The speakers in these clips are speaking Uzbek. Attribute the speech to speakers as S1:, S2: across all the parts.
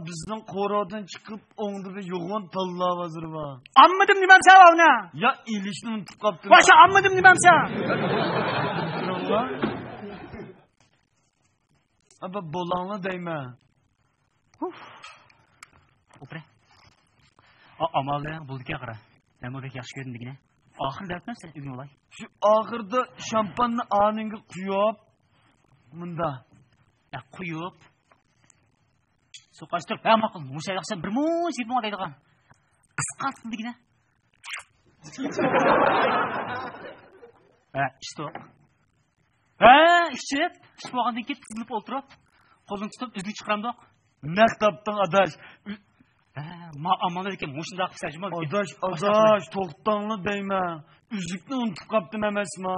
S1: Bizning qo'rodan chiqib, o'ngda bir yo'g'on talla vazir bor.
S2: Anmadım nimamsa ona.
S1: Ya ilishni unutib qopdim.
S2: Başa anmadım nimamsa.
S1: Aba bolangni deyman.
S2: O'pre. Amalda bo'ldi-ku qara. Nima bek yaxshi ko'rindigina. Oxirida aytmabsan, bugun olay.
S1: Shu oxirda shampanni oningga quyib, bunda.
S2: Ya quyib. Suqashtirib, ha ma'qul. Musha yaxshi bir muz yeb oladigan. Qisqartirdigina. İşte o. İşte olgandan keyin tizilib o'tirib, qo'lini tutib izini chiqaramdoq.
S1: Naq topding adash.
S2: Amalda ekan, mushunda qilsajmi?
S1: Adash, to'xtangni deyman. Uzukni unutib qopdim emasmi?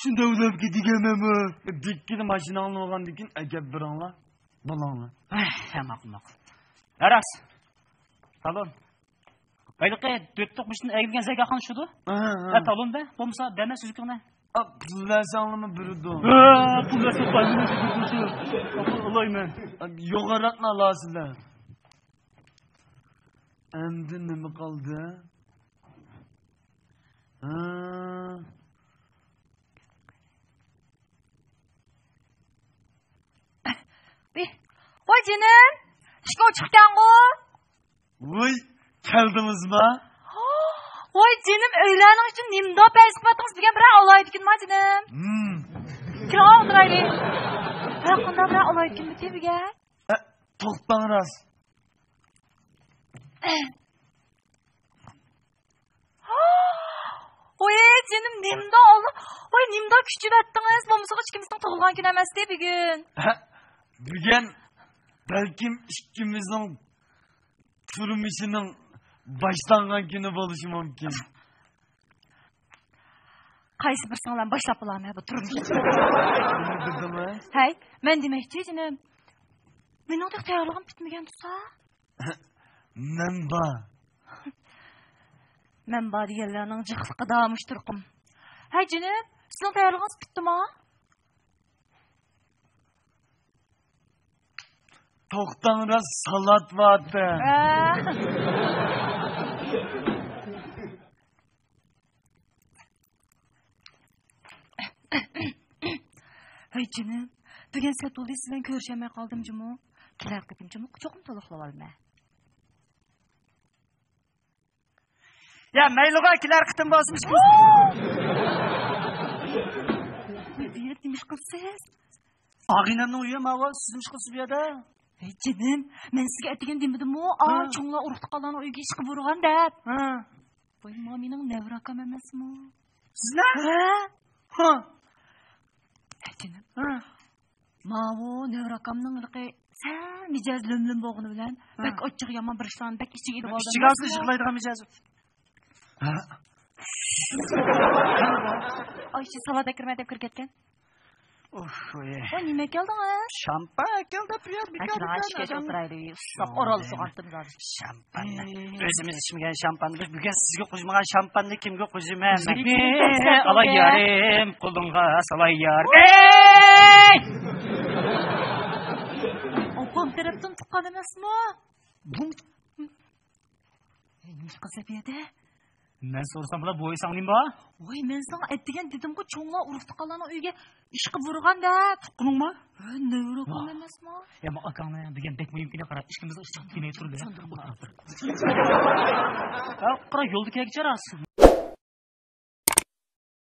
S1: Shunda o'ylab ketaganmi? Dikkini mashinangni olgandan keyin agab biringlar. Bolanglar.
S2: Ma'qul. Aras. Talon. Bayliqqa 4 mishni egilgan zagaxon shudu? Talonda, bo'lmasa dana suzukni.
S1: Pullasangmi birdi?
S2: Pullasa qo'yini suzukni. Olayman.
S1: Yo'g'aroqni olasizlar. Endi nima qoldi?
S3: Voy jinim, ishga chiqqan-ku.
S1: Voy, keldingizmi?
S3: Voy jinim, o'ylaning uchun nimdo paspatimiz degan bilan olaydiganmi jinim? Kira o'tiraylik. Qanday bilan olaydiganmi tebiga?
S1: To'xtang ras.
S3: Voy jinim, nimdo oldi. Voy nimdo kuchib attıngiz. Bo'lmasa hech kimizning tug'ilgan kun emas-da bugun.
S1: Bugun balkim ikkimizning turmushining boshlangan kuni bo'lishi mumkin.
S3: Qaysi bir singlim boshlab bo'laman bu turmushni.
S1: Bildingmi?
S3: Hay, men demoqchi jinim. Mening tayyorligim bitmagan tursa? Men bor deganlarning jiqliqida mushturqim. Hay jinim, sizning tayyorligingiz bitdimi?
S1: To'xtang ras, salat vaqti.
S3: Hay jinim, bugun satuldi sizdan ko'rishamay qoldim-jimu. Kelar qitimchimu, quchoqim to'liqlab olma.
S2: Ya mayliga kelar qitim bo'lsin.
S3: Ne demiş qilsiz?
S2: Ag'inamning uyi mava sizim chiqib bu yerda.
S3: Hey jinim, men sizga aytgan demadimmi? Cho'nglar urib qolgan uyga ish qilib urgan deb. Voy, mening nevrakam emasmi?
S2: Sizlar?
S3: Hey jinim. Mavo nevrakamning ilqi sal mijoz lumlum bo'lgani bilan bak ochiq yomon bir ishlarni bak ichiga oldim.
S2: Ichiga yig'laydigan mijoz.
S3: Ay, shu salada kirma deb kirib ketgan.
S2: Voy,
S3: nima keldingiz?
S2: Şampan keldi bu yer.
S3: Achirashga o'tiraylik. Soq orol sug'ortimizlar.
S2: Şampan. O'zimiz ichmagan şampanni biz bugun sizga qo'shmagan şampanni kimga qo'shaman? Alay yarim, qo'lingga salay yar.
S3: Opam tarafdan tuqqan emasmi? Nima qilsa bu
S2: Men so'rasam bular bo'ysanglim ba?
S3: Voy, men senga aytgan dedim-ku, cho'nglar urib qolgan uyga ish qilib urganda.
S2: Tuqquningmi?
S3: Nevrokom emasmi?
S2: Ya men akangni degan bek mumkin qara, ishkimizga ish demay turdi. Ha, qara yo'lda kelib chiqarasiz.